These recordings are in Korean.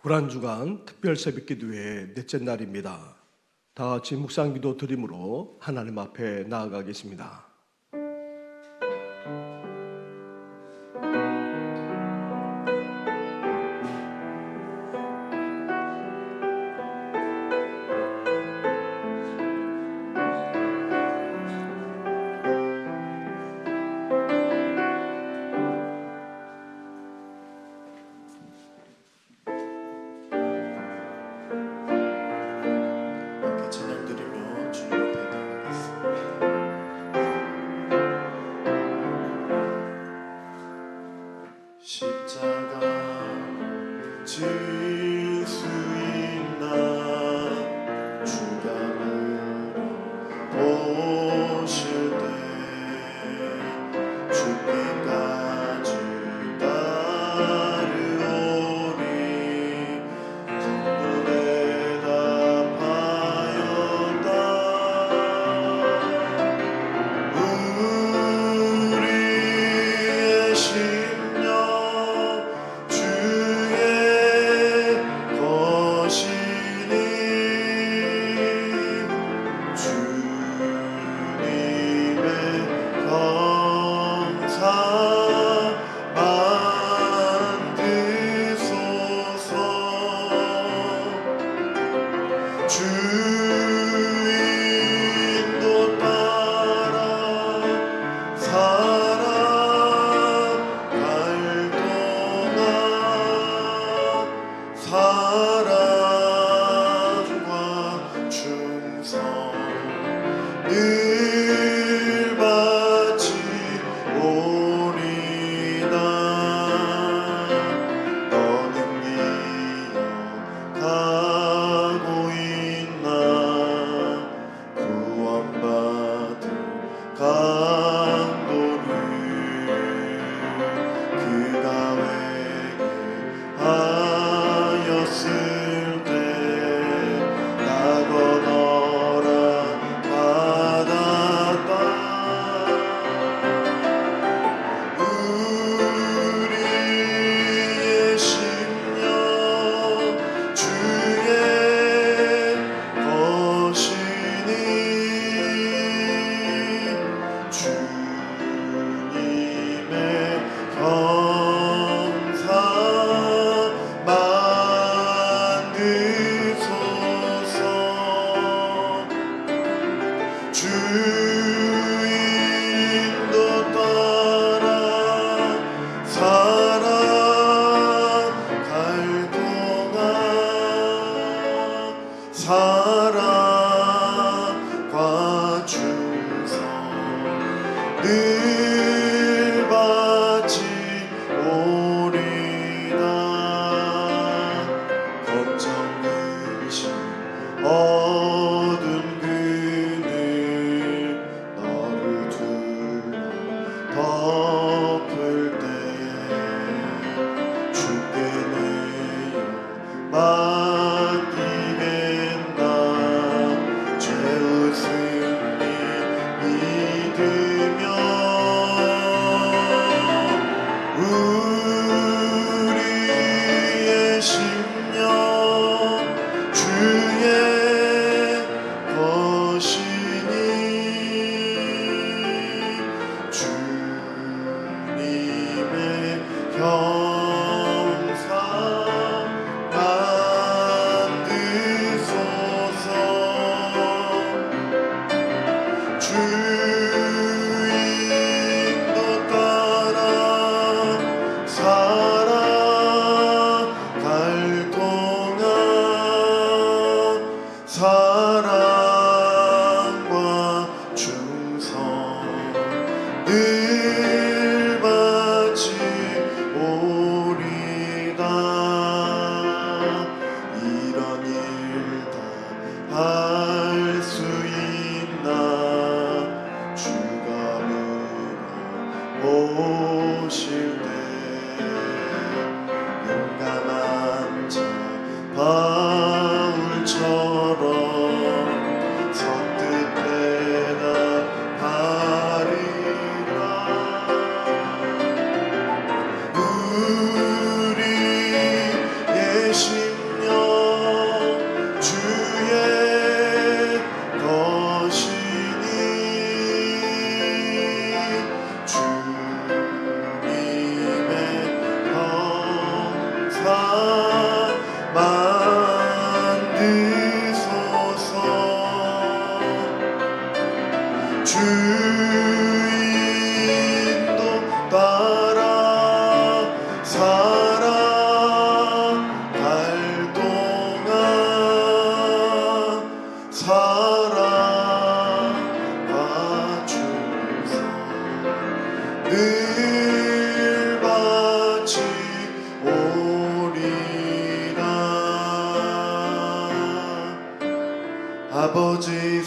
고란주간 특별 새벽기도회 넷째 날입니다. 다 같이 묵상기도 드림으로 하나님 앞에 나아가겠습니다. 주의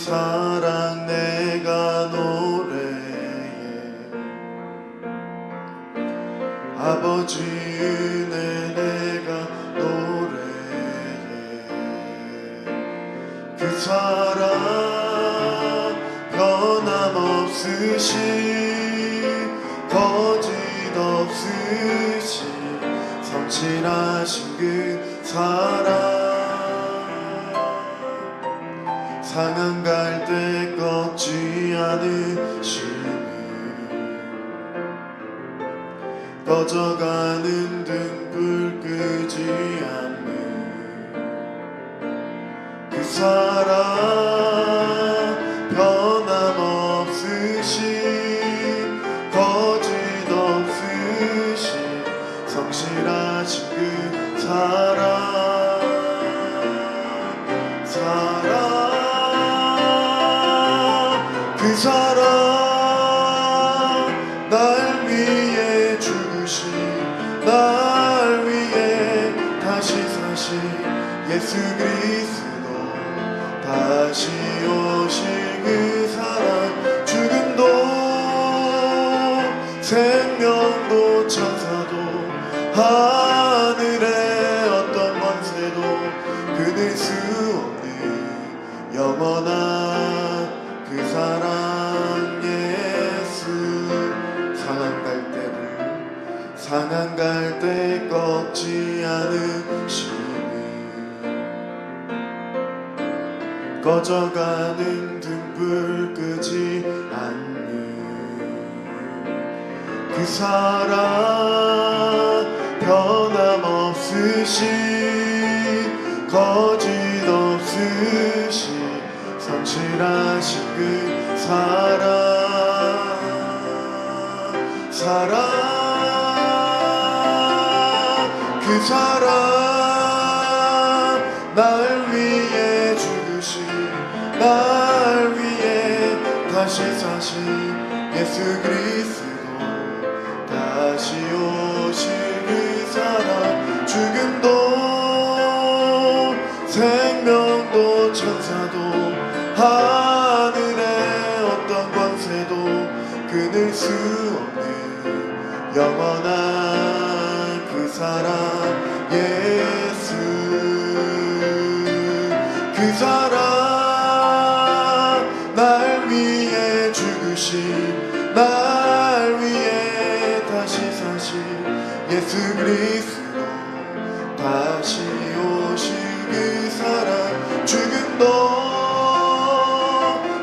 사랑 내가 노래해. 아버지 은혜 내가 노래해. 그 사랑 변함없으신 거짓 없으신 성실하신 그 사랑 상한 갈 때 꺾지 않으시니 꺼져가는 등불 끄지 않는 그 사랑 변함없으신 거짓 없으신 성실하신 그 사랑 그 사랑 날 위해 죽으신 날 위해 다시 사신 예수 그리스도 다시 오실 그 사랑 죽음도 생명도 천사도 하늘의 어떤 권세도 끊을 수 없는 영원한 그 사랑 예수 상한 갈 때 꺾지 않으시니 꺼져가는 등불 끄지 않는 그 사랑 변함없으신 거짓 없으신 성실하신 그 사랑 그 사랑 날 위해 죽으신 날 위해 다시 사신 예수 그리스도 다시 오실 그 사랑 죽음도 생명도 천사도 하늘의 어떤 권세도 끊을 수 없는 영원한 그 사랑 예수 그 사랑 날 위해 죽으신 날 위해 다시 사신 예수 그리스도 다시 오실 그 사랑 죽음도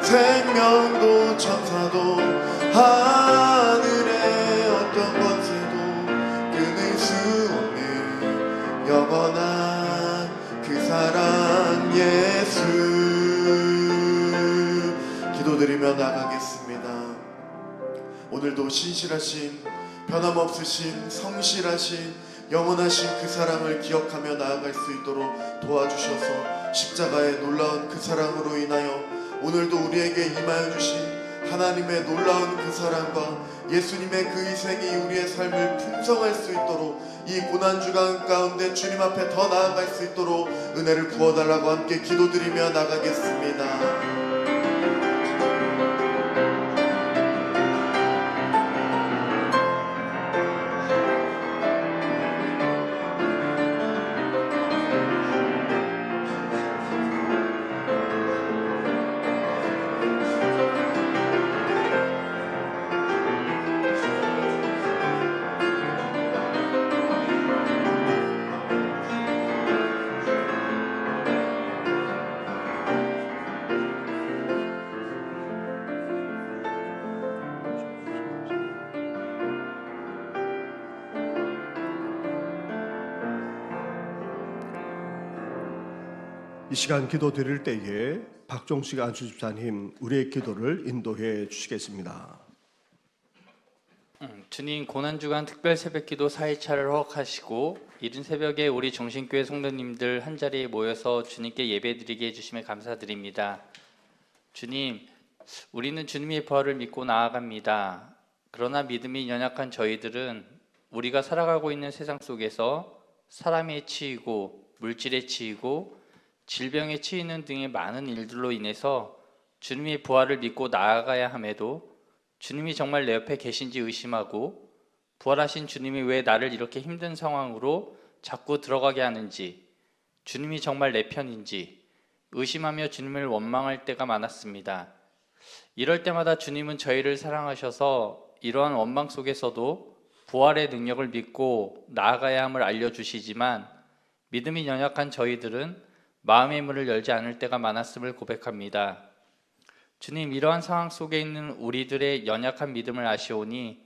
생명도 천사도 하늘의 어떤 권세도 끊을 수 없는 영원한 그 사랑 예수 기도드리며 나가겠습니다. 오늘도 신실하신 변함없으신 성실하신 영원하신 그 사랑을 기억하며 나아갈 수 있도록 도와주셔서 십자가의 놀라운 그 사랑으로 인하여 오늘도 우리에게 임하여 주신 하나님의 놀라운 그 사랑과 예수님의 그 희생이 우리의 삶을 풍성할 수 있도록 이 고난주간 가운데 주님 앞에 더 나아갈 수 있도록 은혜를 부어달라고 함께 기도드리며 나가겠습니다. 이 시간 기도 드릴 때에 박종식 안수집사님 우리의 기도를 인도해 주시겠습니다. 주님, 고난주간 특별 새벽기도 4일차를 허락하시고 이른 새벽에 우리 정신교회 성도님들 한자리에 모여서 주님께 예배드리게 해주심에 감사드립니다. 주님, 우리는 주님의 부활을 믿고 나아갑니다. 그러나 믿음이 연약한 저희들은 우리가 살아가고 있는 세상 속에서 사람에 치이고 물질에 치이고 질병에 치이는 등의 많은 일들로 인해서 주님의 부활을 믿고 나아가야 함에도 주님이 정말 내 옆에 계신지 의심하고 부활하신 주님이 왜 나를 이렇게 힘든 상황으로 자꾸 들어가게 하는지, 주님이 정말 내 편인지 의심하며 주님을 원망할 때가 많았습니다. 이럴 때마다 주님은 저희를 사랑하셔서 이러한 원망 속에서도 부활의 능력을 믿고 나아가야 함을 알려주시지만 믿음이 연약한 저희들은 마음의 문을 열지 않을 때가 많았음을 고백합니다. 주님, 이러한 상황 속에 있는 우리들의 연약한 믿음을 아시오니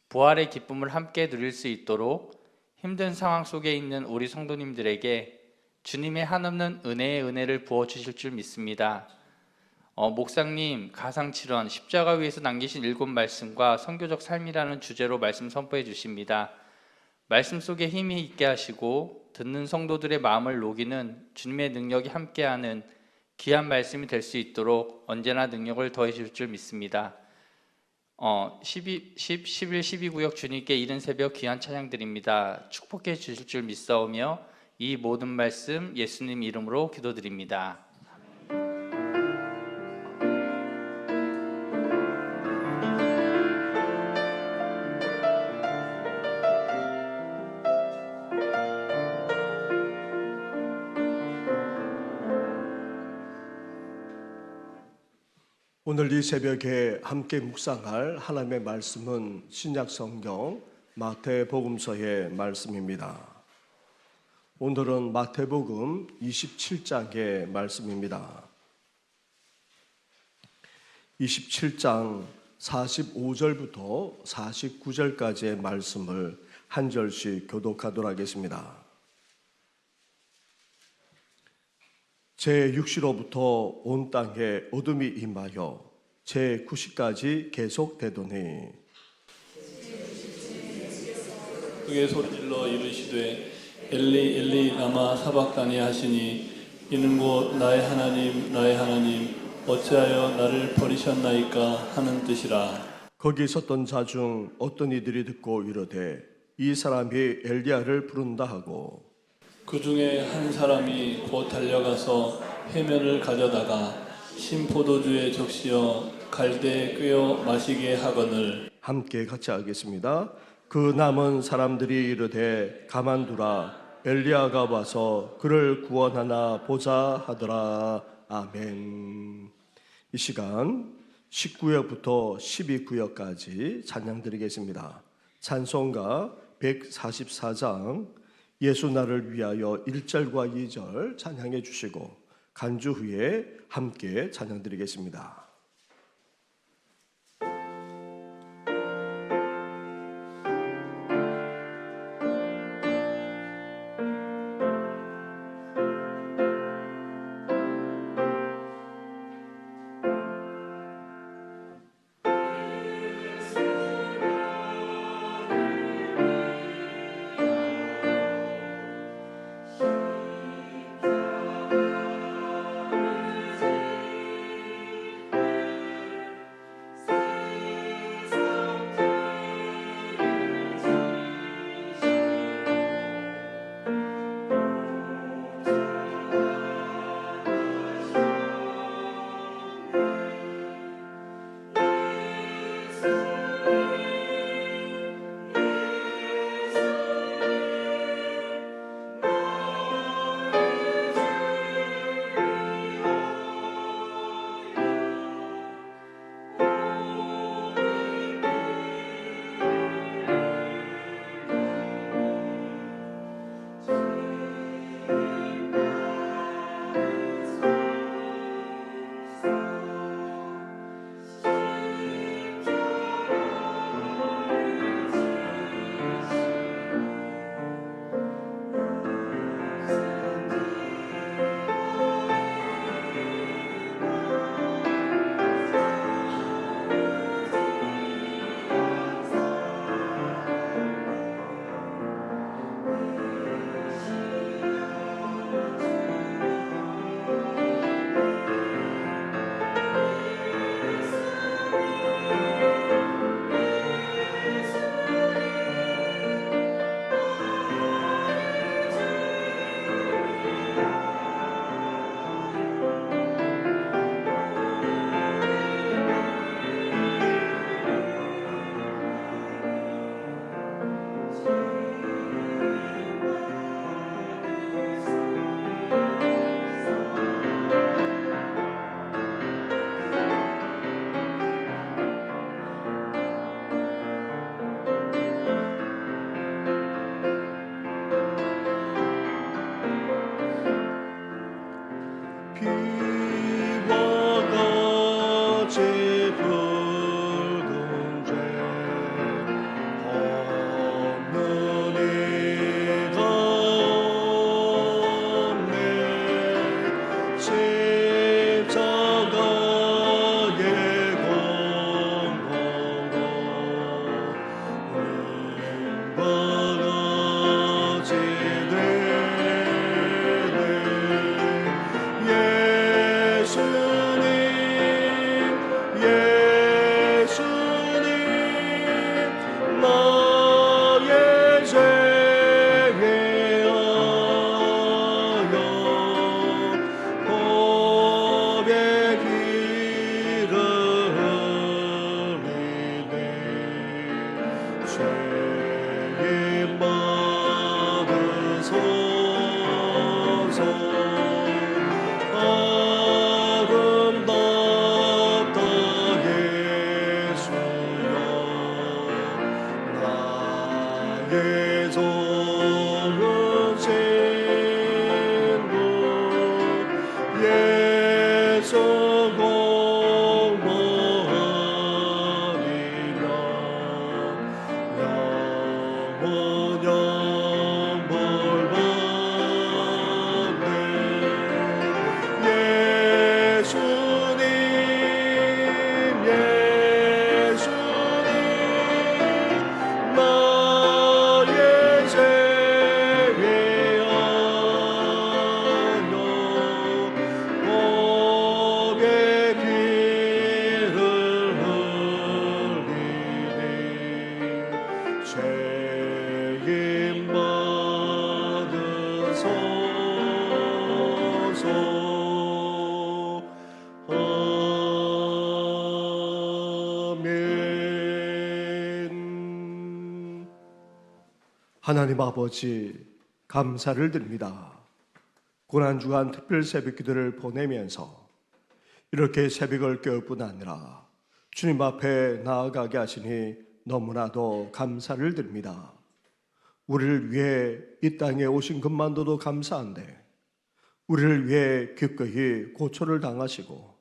부활의 기쁨을 함께 누릴 수 있도록 힘든 상황 속에 있는 우리 성도님들에게 주님의 한없는 은혜의 은혜를 부어주실 줄 믿습니다. 목사님, 가상칠언, 십자가 위에서 남기신 7 말씀과 선교적 삶이라는 주제로 말씀 선포해 주십니다. 말씀 속에 힘이 있게 하시고 듣는 성도들의 마음을 녹이는 주님의 능력이 함께하는 귀한 말씀이 될 수 있도록 언제나 능력을 더해 줄 줄 믿습니다. 11, 12구역 주님께 이른 새벽 귀한 찬양 드립니다. 축복해 주실 줄 믿사오며 이 모든 말씀 예수님 이름으로 기도드립니다. 오늘 이 새벽에 함께 묵상할 하나님의 말씀은 신약성경 마태복음서의 말씀입니다. 오늘은 마태복음 27장의 말씀입니다. 27장 45절부터 49절까지의 말씀을 한 절씩 교독하도록 하겠습니다. 제6시로부터 온 땅에 어둠이 임하여 제9시까지 계속되더니 크게 소리질러 이르시되 엘리 엘리 라마 사박다니 하시니 이는 곧 나의 하나님 나의 하나님 어찌하여 나를 버리셨나이까 하는 뜻이라. 거기 섰던 자 중 어떤 이들이 듣고 이르되 이 사람이 엘리야를 부른다 하고 그 중에 한 사람이 곧 달려가서 해면을 가져다가 신포도주에 적시어 갈대에 꿰어 마시게 하거늘. 함께 같이 하겠습니다. 그 남은 사람들이 이르되 가만두라 엘리야가 와서 그를 구원하나 보자 하더라. 아멘. 이 시간 19역부터 12구역까지 찬양 드리겠습니다. 찬송가 144장 예수 나를 위하여 1절과 2절 찬양해 주시고 간주 후에 함께 찬양 드리겠습니다. 아름답다 예수여 나의 적은 친구 예수 공로하리라 영원영 벌받네 예수님 예수님 나의 죄에 하여 복의 피를 흘리니 죄인 받으소서 아멘. 하나님 아버지 감사를 드립니다. 고난주간 특별 새벽기도를 보내면서 이렇게 새벽을 깨울 뿐 아니라 주님 앞에 나아가게 하시니 너무나도 감사를 드립니다. 우리를 위해 이 땅에 오신 것만으로도 감사한데 우리를 위해 기꺼이 고초를 당하시고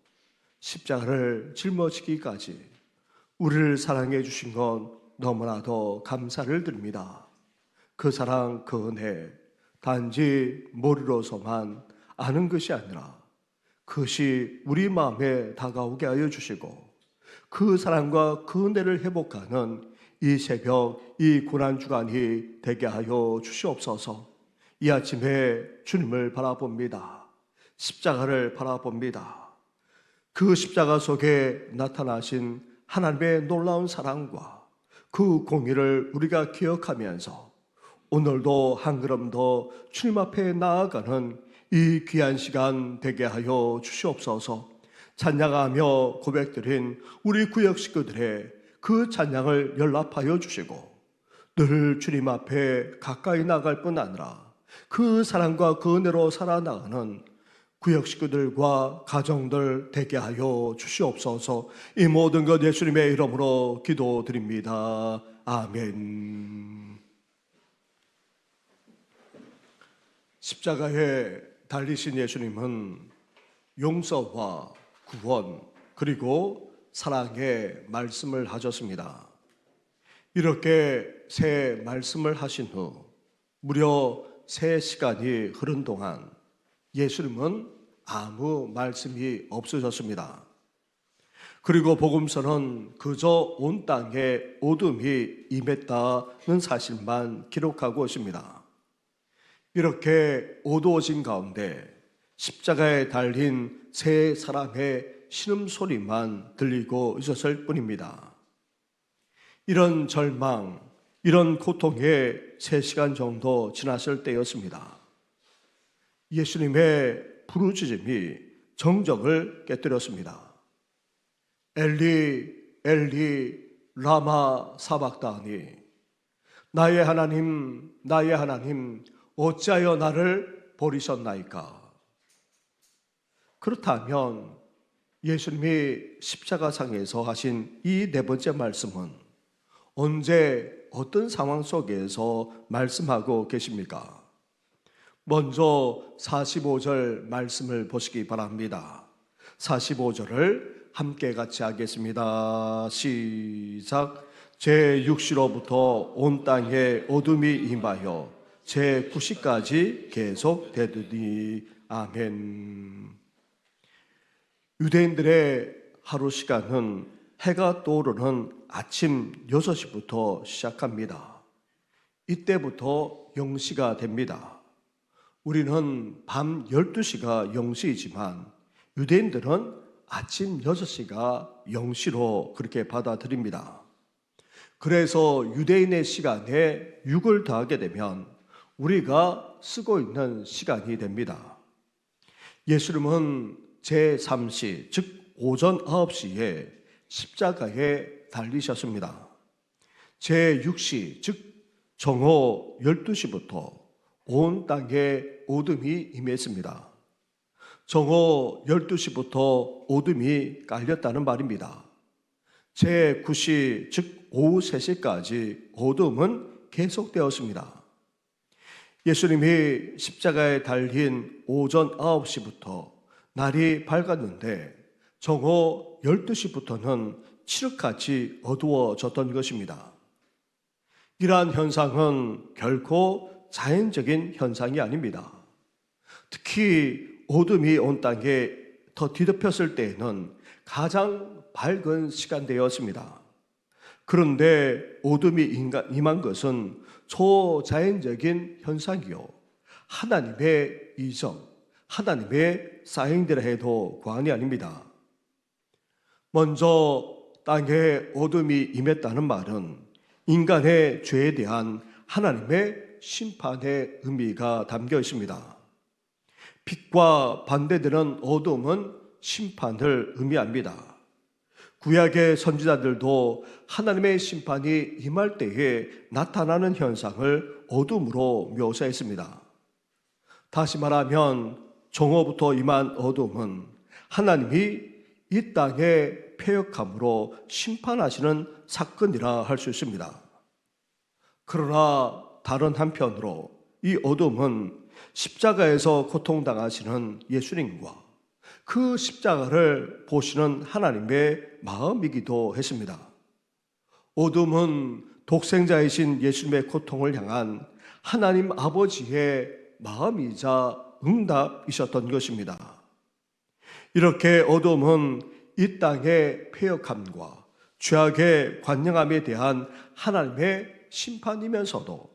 십자가를 짊어지기까지 우리를 사랑해 주신 건 너무나도 감사를 드립니다. 그 사랑, 그 은혜 단지 머리로서만 아는 것이 아니라 그것이 우리 마음에 다가오게 하여 주시고 그 사랑과 그 은혜를 회복하는 이 새벽, 이 고난주간이 되게 하여 주시옵소서. 이 아침에 주님을 바라봅니다. 십자가를 바라봅니다. 그 십자가 속에 나타나신 하나님의 놀라운 사랑과 그 공의를 우리가 기억하면서 오늘도 한 걸음 더 주님 앞에 나아가는 이 귀한 시간 되게 하여 주시옵소서. 찬양하며 고백드린 우리 구역 식구들의 그 찬양을 연락하여 주시고 늘 주님 앞에 가까이 나갈 뿐 아니라 그 사랑과 그 은혜로 살아나가는 구역 식구들과 가정들 되게 하여 주시옵소서. 이 모든 것 예수님의 이름으로 기도드립니다. 아멘. 십자가에 달리신 예수님은 용서와 구원 그리고 사랑의 말씀을 하셨습니다. 이렇게 새 말씀을 하신 후 무려 3시간이 흐른 동안 예수님은 아무 말씀이 없으셨습니다. 그리고 복음서는 그저 온 땅에 어둠이 임했다는 사실만 기록하고 있습니다. 이렇게 어두워진 가운데 십자가에 달린 세 사람의 신음소리만 들리고 있었을 뿐입니다. 이런 절망, 이런 고통에 3시간 정도 지났을 때였습니다. 예수님의 부르짖음이 정적을 깨뜨렸습니다. 엘리 엘리 라마 사박다니 나의 하나님 어찌하여 나를 버리셨나이까. 그렇다면 예수님이 십자가상에서 하신 이 4번째 말씀은 언제 어떤 상황 속에서 말씀하고 계십니까? 먼저 45절 말씀을 보시기 바랍니다. 45절을 함께 같이 하겠습니다. 시작. 제 6시로부터 온 땅에 어둠이 임하여 제 9시까지 계속되더니 아멘. 유대인들의 하루 시간은 해가 떠오르는 아침 6시부터 시작합니다. 이때부터 0시가 됩니다. 우리는 밤 12시가 0시이지만 유대인들은 아침 6시가 0시로 그렇게 받아들입니다. 그래서 유대인의 시간에 6을 더하게 되면 우리가 쓰고 있는 시간이 됩니다. 예수님은 제3시, 즉 오전 9시에 십자가에 달리셨습니다. 제6시, 즉 정오 12시부터 온 땅에 어둠이 임했습니다. 정오 12시부터 어둠이 깔렸다는 말입니다. 제9시 즉 오후 3시까지 어둠은 계속되었습니다. 예수님이 십자가에 달린 오전 9시부터 날이 밝았는데 정오 12시부터는 칠흑같이 어두워졌던 것입니다. 이러한 현상은 결코 자연적인 현상이 아닙니다. 특히 어둠이 온 땅에 더 뒤덮였을 때에는 가장 밝은 시간대였습니다. 그런데 어둠이 임한 것은 초자연적인 현상이요, 하나님의 이적, 하나님의 사행대라 해도 과언이 아닙니다. 먼저 땅에 어둠이 임했다는 말은 인간의 죄에 대한 하나님의 심판의 의미가 담겨 있습니다. 빛과 반대되는 어둠은 심판을 의미합니다. 구약의 선지자들도 하나님의 심판이 임할 때에 나타나는 현상을 어둠으로 묘사했습니다. 다시 말하면 정오부터 임한 어둠은 하나님이 이 땅에 패역함으로 심판하시는 사건이라 할 수 있습니다. 그러나 다른 한편으로 이 어둠은 십자가에서 고통당하시는 예수님과 그 십자가를 보시는 하나님의 마음이기도 했습니다. 어둠은 독생자이신 예수님의 고통을 향한 하나님 아버지의 마음이자 응답이셨던 것입니다. 이렇게 어둠은 이 땅의 패역함과 죄악의 관영함에 대한 하나님의 심판이면서도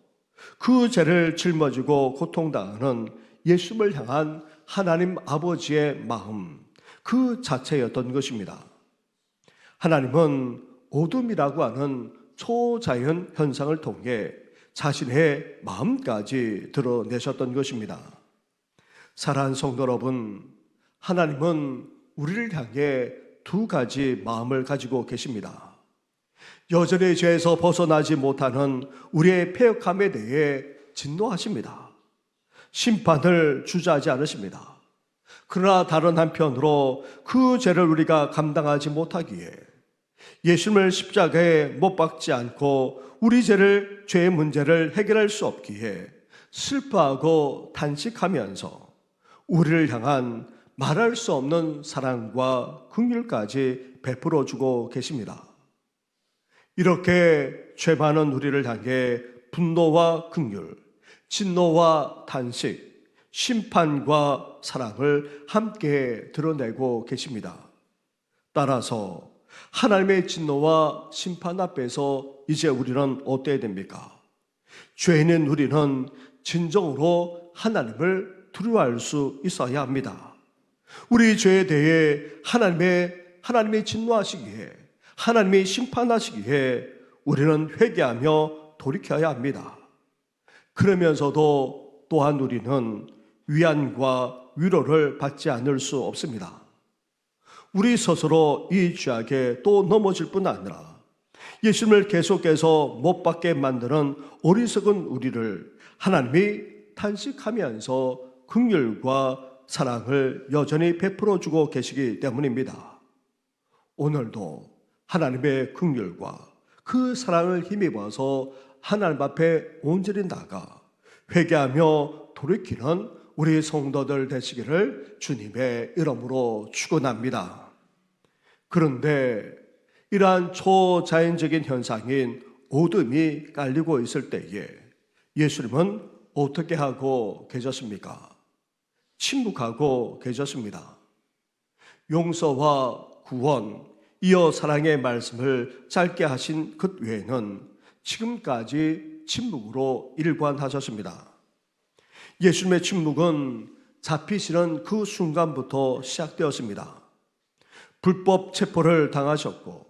그 죄를 짊어지고 고통당하는 예수님을 향한 하나님 아버지의 마음, 그 자체였던 것입니다. 하나님은 어둠이라고 하는 초자연 현상을 통해 자신의 마음까지 드러내셨던 것입니다. 사랑하는 성도 여러분, 하나님은 우리를 향해 두 가지 마음을 가지고 계십니다. 여전히 죄에서 벗어나지 못하는 우리의 패역함에 대해 진노하십니다. 심판을 주저하지 않으십니다. 그러나 다른 한편으로 그 죄를 우리가 감당하지 못하기에 예수님을 십자가에 못 박지 않고 우리 죄의 문제를 해결할 수 없기에 슬퍼하고 탄식하면서 우리를 향한 말할 수 없는 사랑과 긍휼까지 베풀어 주고 계십니다. 이렇게 죄 많은 우리를 향해 분노와 긍휼, 진노와 탄식, 심판과 사랑을 함께 드러내고 계십니다. 따라서 하나님의 진노와 심판 앞에서 이제 우리는 어때야 됩니까? 죄 있는 우리는 진정으로 하나님을 두려워할 수 있어야 합니다. 우리 죄에 대해 하나님이 진노하시기에, 하나님이 심판하시기에 우리는 회개하며 돌이켜야 합니다. 그러면서도 또한 우리는 위안과 위로를 받지 않을 수 없습니다. 우리 스스로 이 죄악에 또 넘어질 뿐 아니라 예수님을 계속해서 못 받게 만드는 어리석은 우리를 하나님이 탄식하면서 긍휼과 사랑을 여전히 베풀어 주고 계시기 때문입니다. 오늘도 하나님의 긍휼과 그 사랑을 힘입어서 하나님 앞에 온전히 나가 회개하며 돌이키는 우리 성도들 되시기를 주님의 이름으로 축원합니다. 그런데 이러한 초자연적인 현상인 어둠이 깔리고 있을 때에 예수님은 어떻게 하고 계셨습니까? 침묵하고 계셨습니다. 용서와 구원, 이어 사랑의 말씀을 짧게 하신 것 외에는 지금까지 침묵으로 일관하셨습니다. 예수님의 침묵은 잡히시는 그 순간부터 시작되었습니다. 불법 체포를 당하셨고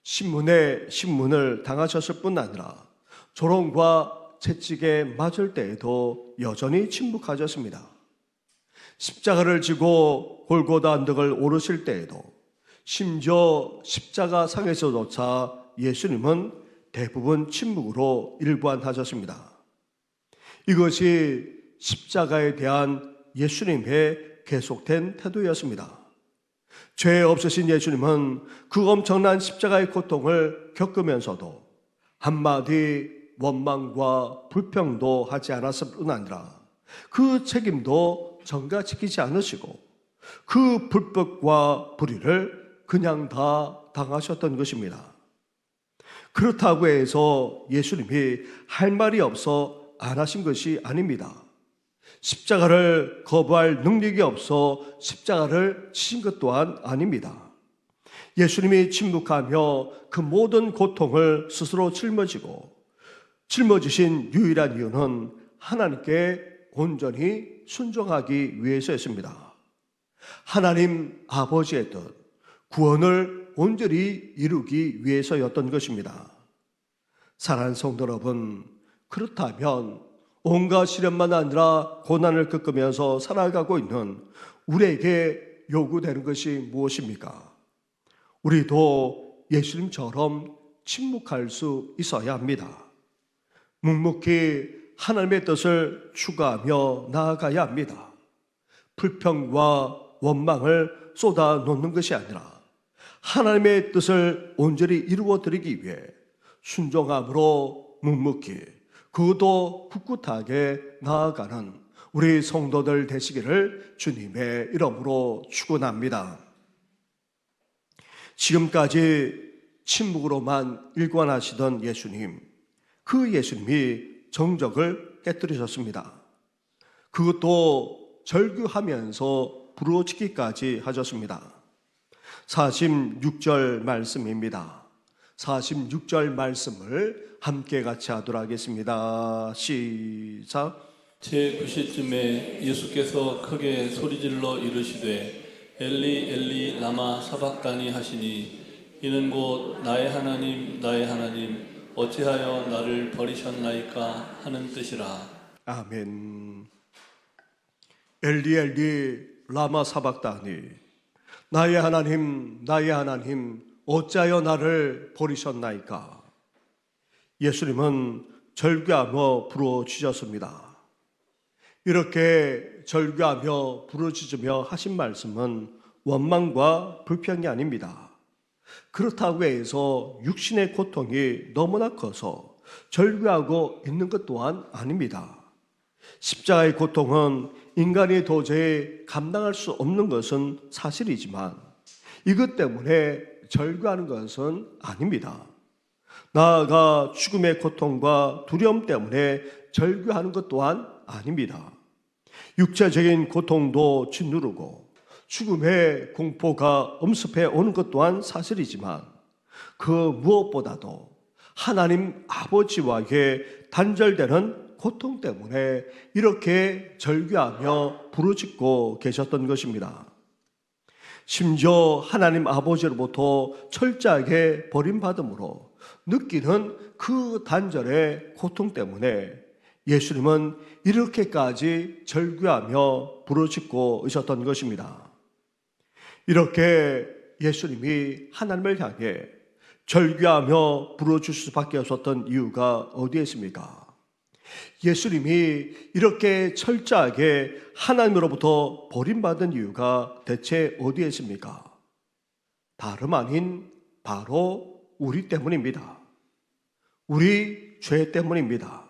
신문을 당하셨을 뿐 아니라 조롱과 채찍에 맞을 때에도 여전히 침묵하셨습니다. 십자가를 지고 골고다 언덕을 오르실 때에도 심지어 십자가 상에서조차 예수님은 대부분 침묵으로 일관하셨습니다. 이것이 십자가에 대한 예수님의 계속된 태도였습니다. 죄 없으신 예수님은 그 엄청난 십자가의 고통을 겪으면서도 한마디 원망과 불평도 하지 않았을 뿐 아니라 그 책임도 전가지키지 않으시고 그 불법과 불의를 그냥 다 당하셨던 것입니다. 그렇다고 해서 예수님이 할 말이 없어 안 하신 것이 아닙니다. 십자가를 거부할 능력이 없어 십자가를 치신 것 또한 아닙니다. 예수님이 침묵하며 그 모든 고통을 스스로 짊어지신 유일한 이유는 하나님께 온전히 순종하기 위해서였습니다. 하나님 아버지의 뜻, 구원을 온전히 이루기 위해서였던 것입니다. 사랑하는 성도 여러분, 그렇다면 온갖 시련만 아니라 고난을 겪으면서 살아가고 있는 우리에게 요구되는 것이 무엇입니까? 우리도 예수님처럼 침묵할 수 있어야 합니다. 묵묵히 하나님의 뜻을 추구하며 나아가야 합니다. 불평과 원망을 쏟아 놓는 것이 아니라 하나님의 뜻을 온전히 이루어 드리기 위해 순종함으로 묵묵히 그것도 굳굳하게 나아가는 우리 성도들 되시기를 주님의 이름으로 축원합니다. 지금까지 침묵으로만 일관하시던 예수님, 그 예수님이 정적을 깨뜨리셨습니다. 그것도 절규하면서 부르짖기까지 하셨습니다. 46절 말씀입니다. 46절 말씀을 함께 같이 하도록 하겠습니다. 시작. 제9시쯤에 예수께서 크게 소리질러 이르시되 엘리 엘리 라마 사박다니 하시니 이는 곧 나의 하나님 나의 하나님 어찌하여 나를 버리셨나이까 하는 뜻이라. 아멘. 엘리 엘리 라마 사박다니, 나의 하나님 어찌하여 나를 버리셨나이까. 예수님은 절규하며 부르짖으셨습니다. 이렇게 절규하며 부르짖으며 하신 말씀은 원망과 불평이 아닙니다. 그렇다고 해서 육신의 고통이 너무나 커서 절규하고 있는 것 또한 아닙니다. 십자가의 고통은 인간이 도저히 감당할 수 없는 것은 사실이지만 이것 때문에 절규하는 것은 아닙니다. 나아가 죽음의 고통과 두려움 때문에 절규하는 것 또한 아닙니다. 육체적인 고통도 짓누르고 죽음의 공포가 엄습해 오는 것 또한 사실이지만 그 무엇보다도 하나님 아버지와의 단절되는 고통 때문에 이렇게 절규하며 부르짖고 계셨던 것입니다. 심지어 하나님 아버지로부터 철저하게 버림받음으로 느끼는 그 단절의 고통 때문에 예수님은 이렇게까지 절규하며 부르짖고 있었던 것입니다. 이렇게 예수님이 하나님을 향해 절규하며 부르짖을 수밖에 없었던 이유가 어디에 있습니까? 예수님이 이렇게 철저하게 하나님으로부터 버림받은 이유가 대체 어디에 있습니까? 다름 아닌 바로 우리 때문입니다. 우리 죄 때문입니다.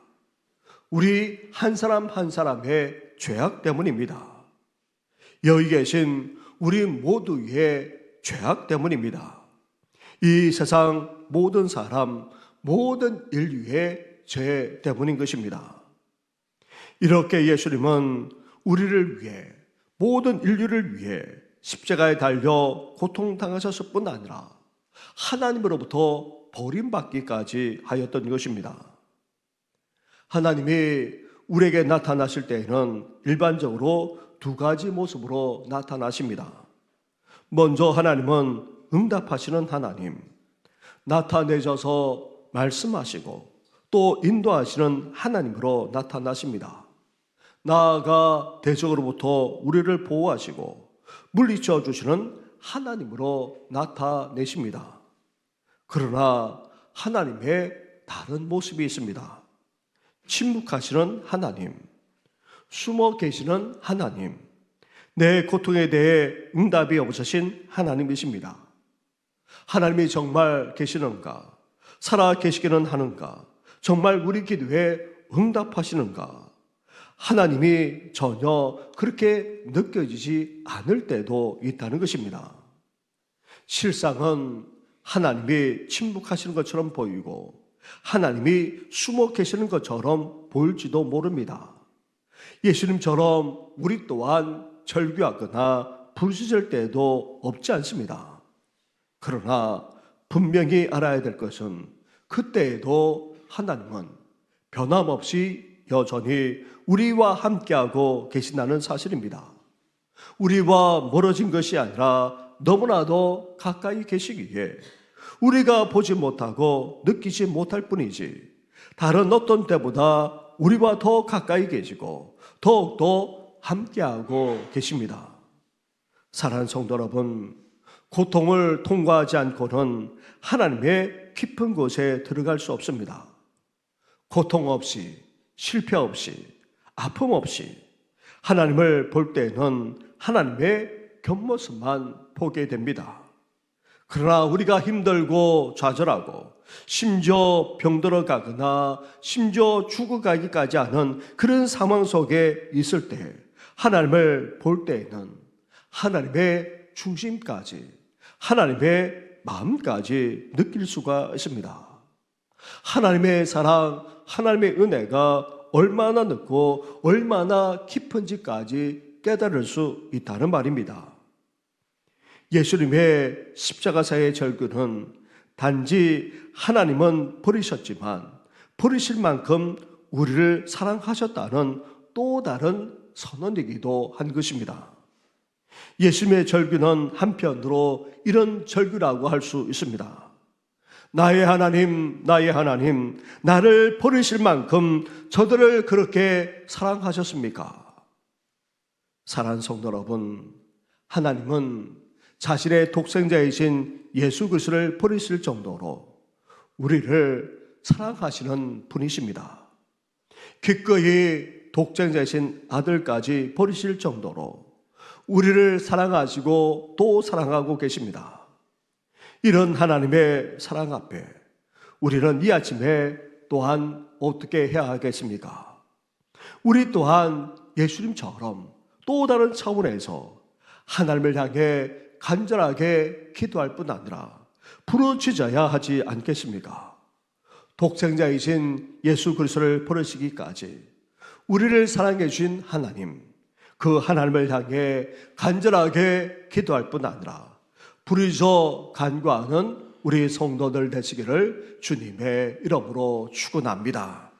우리 한 사람 한 사람의 죄악 때문입니다. 여기 계신 우리 모두의 죄악 때문입니다. 이 세상 모든 사람, 모든 인류의 죄 때문인 것입니다. 이렇게 예수님은 우리를 위해, 모든 인류를 위해 십자가에 달려 고통당하셨을 뿐 아니라 하나님으로부터 버림받기까지 하였던 것입니다. 하나님이 우리에게 나타나실 때에는 일반적으로 두 가지 모습으로 나타나십니다. 먼저 하나님은 응답하시는 하나님, 나타내셔서 말씀하시고 또 인도하시는 하나님으로 나타나십니다. 나아가 대적으로부터 우리를 보호하시고 물리쳐 주시는 하나님으로 나타내십니다. 그러나 하나님의 다른 모습이 있습니다. 침묵하시는 하나님, 숨어 계시는 하나님, 내 고통에 대해 응답이 없으신 하나님이십니다. 하나님이 정말 계시는가? 살아 계시기는 하는가? 정말 우리 기도에 응답하시는가? 하나님이 전혀 그렇게 느껴지지 않을 때도 있다는 것입니다. 실상은 하나님이 침묵하시는 것처럼 보이고 하나님이 숨어 계시는 것처럼 보일지도 모릅니다. 예수님처럼 우리 또한 절규하거나 부르짖을 때도 없지 않습니다. 그러나 분명히 알아야 될 것은 그때에도 하나님은 변함없이 여전히 우리와 함께하고 계신다는 사실입니다. 우리와 멀어진 것이 아니라 너무나도 가까이 계시기에 우리가 보지 못하고 느끼지 못할 뿐이지 다른 어떤 때보다 우리와 더 가까이 계시고 더욱더 함께하고 계십니다. 사랑하는 성도 여러분, 고통을 통과하지 않고는 하나님의 깊은 곳에 들어갈 수 없습니다. 고통 없이, 실패 없이, 아픔 없이 하나님을 볼 때는 하나님의 겉모습만 보게 됩니다. 그러나 우리가 힘들고 좌절하고 심지어 병들어 가거나 심지어 죽어가기까지 하는 그런 상황 속에 있을 때 하나님을 볼 때에는 하나님의 중심까지, 하나님의 마음까지 느낄 수가 있습니다. 하나님의 사랑, 하나님의 은혜가 얼마나 넓고 얼마나 깊은지까지 깨달을 수 있다는 말입니다. 예수님의 십자가사의 절규는 단지 하나님은 버리셨지만 버리실 만큼 우리를 사랑하셨다는 또 다른 선언이기도 한 것입니다. 예수님의 절규는 한편으로 이런 절규라고 할 수 있습니다. 나의 하나님, 나의 하나님, 나를 버리실 만큼 저들을 그렇게 사랑하셨습니까? 사랑하는 성도 여러분, 하나님은 자신의 독생자이신 예수 그리스도를 버리실 정도로 우리를 사랑하시는 분이십니다. 기꺼이 독생자이신 아들까지 버리실 정도로 우리를 사랑하시고 또 사랑하고 계십니다. 이런 하나님의 사랑 앞에 우리는 이 아침에 또한 어떻게 해야 하겠습니까? 우리 또한 예수님처럼 또 다른 차원에서 하나님을 향해 간절하게 기도할 뿐 아니라 부르짖어야 하지 않겠습니까? 독생자이신 예수 그리스도를 버리시기까지 우리를 사랑해 주신 하나님, 그 하나님을 향해 간절하게 기도할 뿐 아니라 부르짖어 간구하는 우리 성도들 되시기를 주님의 이름으로 축원합니다.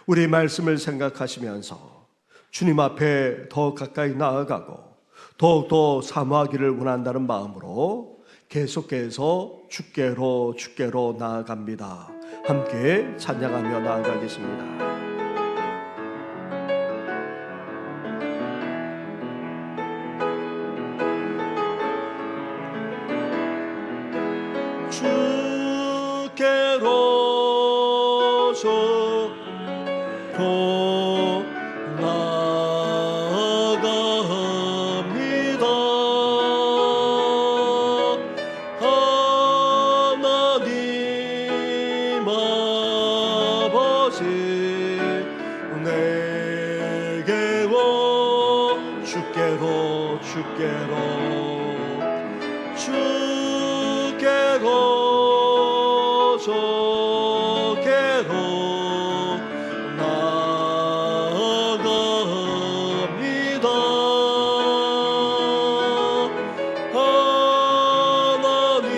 우리 말씀을 생각하시면서 주님 앞에 더 가까이 나아가고 더욱더 사모하기를 원한다는 마음으로 계속해서 주께로 나아갑니다. 함께 찬양하며 나아가겠습니다. 주께로 나아갑니다. 하나님 아버지 내게 오 주께로 저께로 나아갑니다. 하나님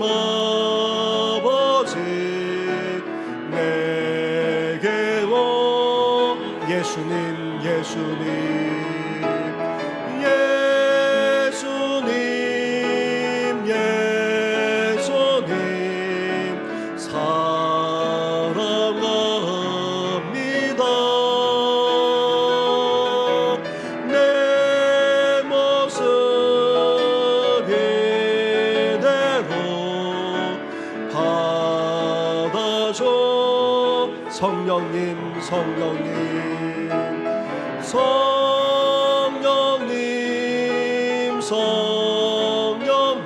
아버지 내게 오 예수님 사랑합니다. 내 모습 이대로 받아줘. 성령님 성령님 성령님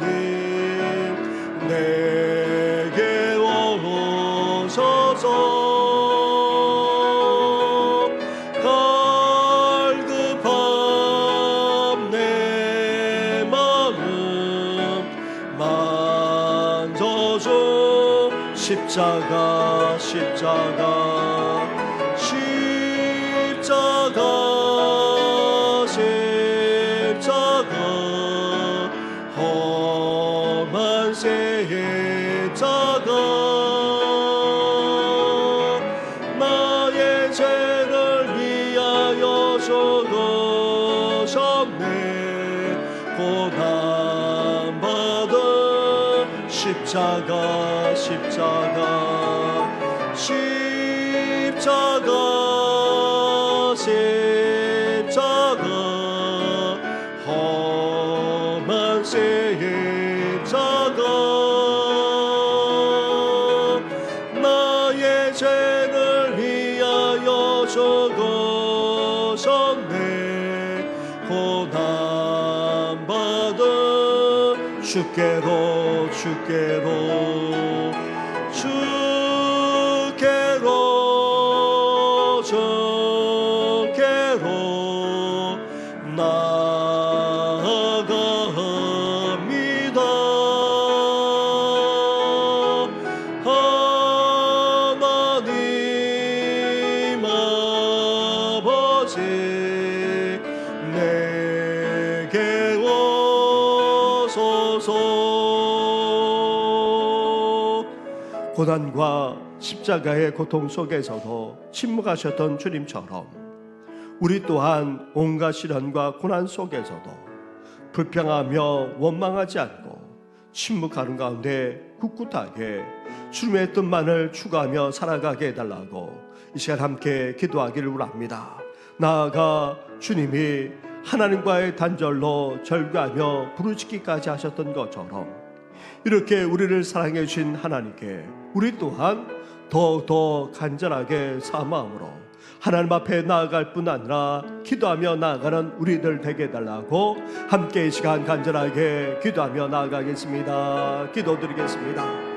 내게 오셔서 갈급한 내 마음 만져줘 십자가 십자가 십자가 십자가 험한 십자가 나의 죄를 위하여 죽으셨네 고난받은 십자가 십자가 십자가 십자가 험한 십자가 나의 죄를 위하여 죽으셨네 고난받은 주께로 주께로 주께로 주께로 나아갑니다 하나님 아버지 내게 오소서 고난과 십자가의 고통 속에서도 침묵하셨던 주님처럼 우리 또한 온갖 시련과 고난 속에서도 불평하며 원망하지 않고 침묵하는 가운데 꿋꿋하게 주님의 뜻만을 추구하며 살아가게 해달라고 이 시간 함께 기도하기를 원합니다. 나아가 주님이 하나님과의 단절로 절규하며 부르짖기까지 하셨던 것처럼 이렇게 우리를 사랑해 주신 하나님께 우리 또한 더욱더 간절하게 사마음으로 하나님 앞에 나아갈 뿐 아니라 기도하며 나아가는 우리들 되게 해달라고 함께 이 시간 간절하게 기도하며 나아가겠습니다. 기도드리겠습니다.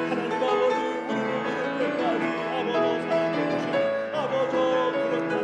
하나님 아버지 우리를 믿을 때까지 아버지 사랑해 주신 아버지 그런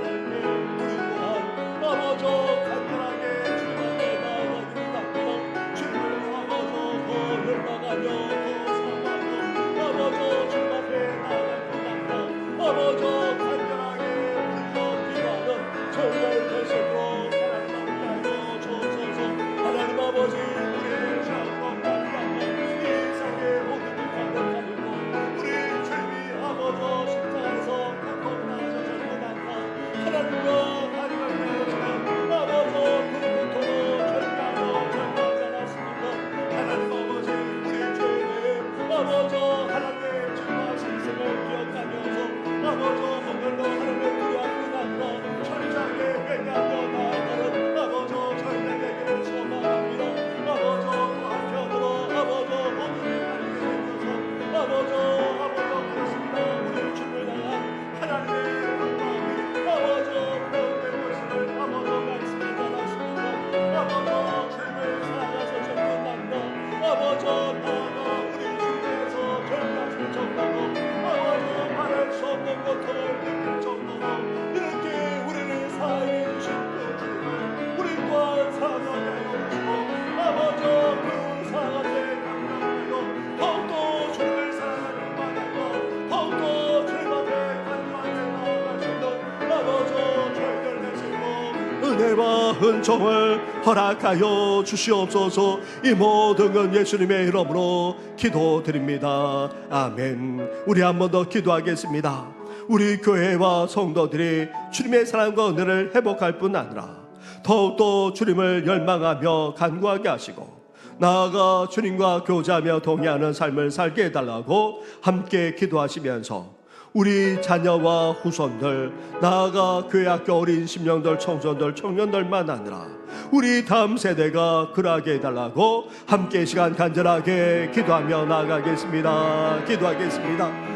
은혜와 은총을 허락하여 주시옵소서. 이 모든 건 예수님의 이름으로 기도드립니다. 아멘. 우리 한 번 더 기도하겠습니다. 우리 교회와 성도들이 주님의 사랑과 은혜를 회복할 뿐 아니라 더욱더 주님을 열망하며 간구하게 하시고 나아가 주님과 교제하며 동의하는 삶을 살게 해달라고 함께 기도하시면서 우리 자녀와 후손들, 나아가 교회 학교 어린 심령들, 청소년들, 청년들만 아니라 우리 다음 세대가 그러하게 해달라고 함께 시간 간절하게 기도하며 나아가겠습니다. 기도하겠습니다.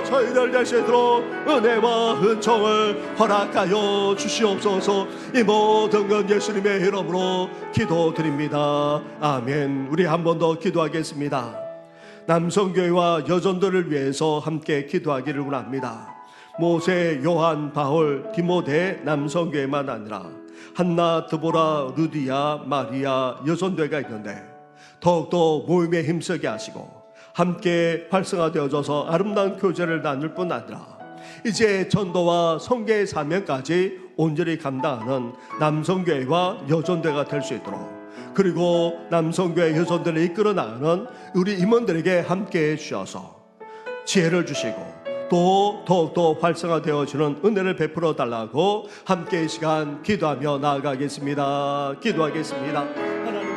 저희들 대신으로 은혜와 은총을 허락하여 주시옵소서. 이 모든 건 예수님의 이름으로 기도드립니다. 아멘. 우리 한 번 더 기도하겠습니다. 남성교회와 여전들을 위해서 함께 기도하기를 원합니다. 모세, 요한, 바울, 디모데 남성교회만 아니라 한나, 드보라, 루디아, 마리아 여전대가 있는데 더욱더 모임에 힘쓰게 하시고 함께 활성화되어져서 아름다운 교제를 나눌 뿐 아니라 이제 전도와 성계의 사명까지 온전히 감당하는 남성교회와 여전대가 될 수 있도록, 그리고 남성교회 여전대를 이끌어 나가는 우리 임원들에게 함께해 주셔서 지혜를 주시고 또 더욱더 활성화되어지는 은혜를 베풀어 달라고 함께 이 시간 기도하며 나아가겠습니다. 기도하겠습니다. 하나님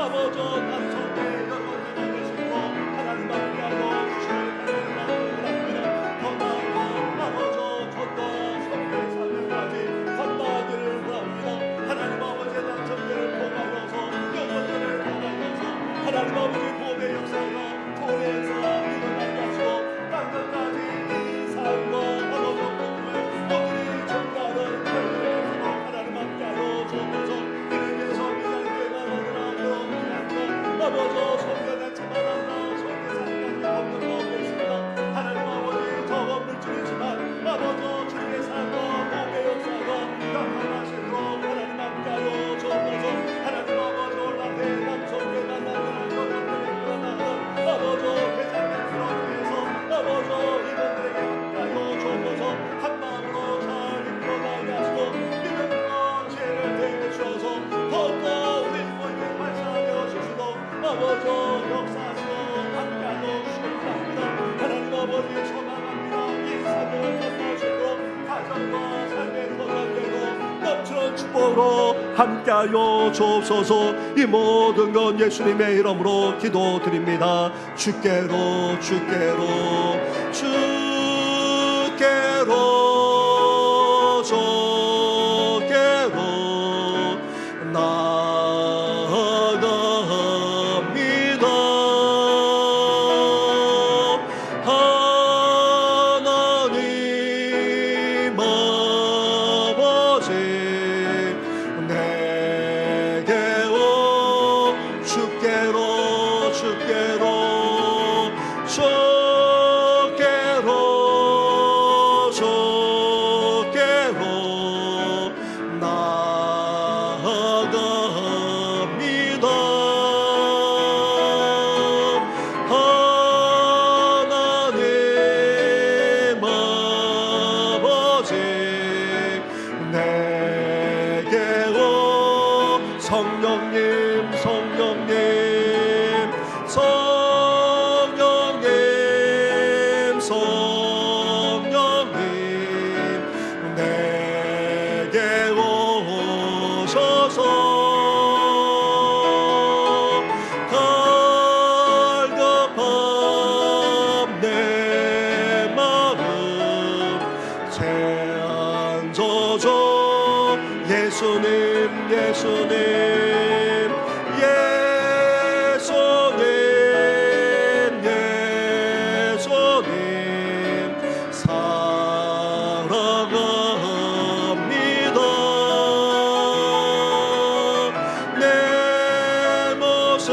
아버지 남성의 여성의 되시고 하나님 앞에 하여 주시길 간절합니다. 더 나아가 아버지 전도 성의 삶까지 건너기를 원합니다. 하나님 아버지 남성들을 통하여서 여성들을 통하여서 하나님 아버지 보배 역사가 통해서 일어나게 하시고 땅끝까지 이 삶과 아버지 꿈을 오늘이 전가를 결정해서 하나님 함께 하여 주옵소서. 이를 위해서 미장교회가 하느라 여러분이라고 아버지 성전에서만 하나 성계산까지 건너가고 있습니다. 하나님 아버지 적은 물질이지만 아버지 주님의 삶과 보배 역사가 나타나시도록 하나님 함께 하여 주옵소서. 하나님 아버지 올라대 남성교 만나는 여러분들의 일어나는 아버지 회장님 비롯해서 아버지 이분들에게 함께하여 주옵소서. 한 마음으로 잘 이끌어가게 하시고 믿음과 지혜를 내주셔서 더욱더 우리 모임에 발산하여 주시고 아버지 역사하시고 함께하여 주시기 바랍니다. 하나님 아버지 소망합니다. 이 사명을 건너시고 가정과 삶의 터전되고 넘치는 축복으로 함께하여 주옵소서. 이 모든 건 예수님의 이름으로 기도드립니다. 주께로 주께로 주께로 주께로 나아갑니다. 하나님 아버지 내게 오 주께로 주께로 주께로 주께로 나아갑니다. 하나님 아버지 내게 오 성령님 성령님 성령님 성령님 내게 오셔서 갈급한 내 마음 채안져줘. 예수님 예수님 예수님 예수님 사랑합니다. 내 모습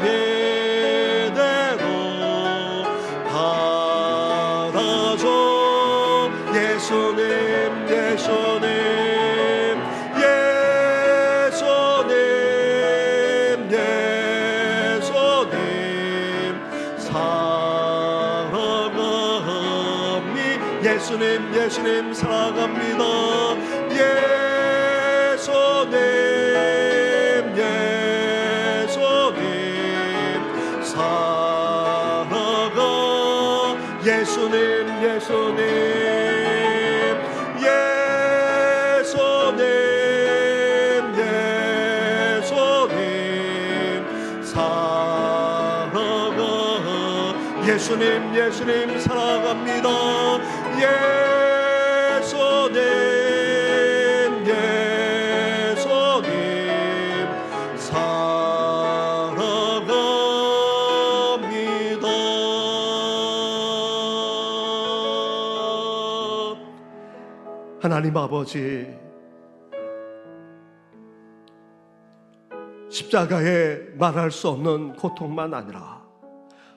이대로 받아줘. 예수님 예수님 예수님 예수님 사랑합니다. 예수님 예수님 사랑합니다. 예수님 예수님 사랑하 예수님 예수님 예수님 예수님 사랑하 예수님 예수님 사랑합니다. 예수님 예수님 사랑합니다. 하나님 아버지, 십자가에 말할 수 없는 고통만 아니라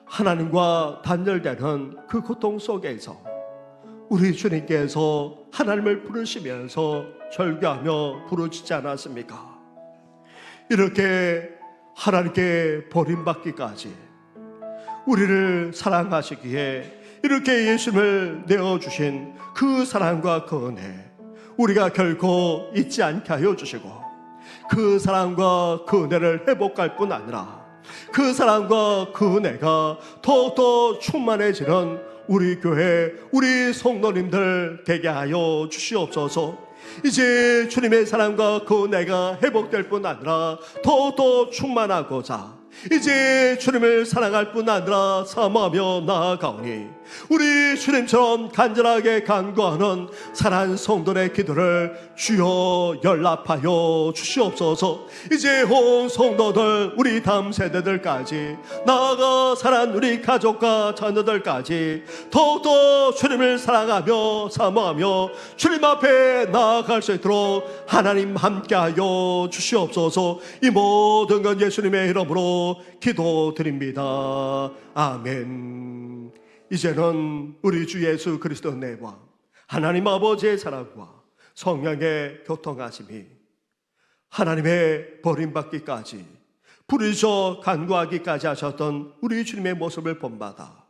하나님과 단절되는 그 고통 속에서 우리 주님께서 하나님을 부르시면서 절규하며 부르짖지 않았습니까? 이렇게 하나님께 버림받기까지 우리를 사랑하시기에 이렇게 예수님을 내어주신 그 사랑과 그 은혜, 우리가 결코 잊지 않게 하여 주시고 그 사랑과 그 은혜를 회복할 뿐 아니라 그 사랑과 그 은혜가 더욱더 충만해지는 우리 교회, 우리 성도님들 되게 하여 주시옵소서. 이제 주님의 사랑과 그 은혜가 회복될 뿐 아니라 더욱더 충만하고자 이제 주님을 사랑할 뿐 아니라 사모하며 나아가오니 우리 주님처럼 간절하게 간구하는 사랑하는 성도의 기도를 주여 연락하여 주시옵소서. 이제 온 성도들 우리 다음 세대들까지 나아가 사랑하는 우리 가족과 자녀들까지 더욱더 주님을 사랑하며 사모하며 주님 앞에 나아갈 수 있도록 하나님 함께하여 주시옵소서. 이 모든 건 예수님의 이름으로 기도드립니다. 아멘. 이제는 우리 주 예수 그리스도 은혜와 하나님 아버지의 사랑과 성령의 교통하심이 하나님의 버림받기까지 부르짖어 간구하기까지 하셨던 우리 주님의 모습을 본받아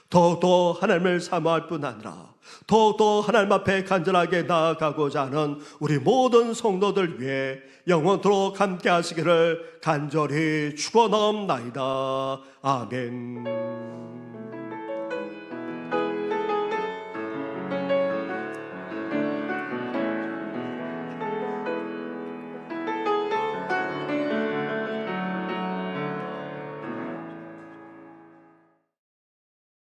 더욱더 하나님을 사모할 뿐 아니라 더욱더 하나님 앞에 간절하게 나아가고자 하는 우리 모든 성도들 위해 영원토록 함께 하시기를 간절히 축원하옵나이다. 아멘.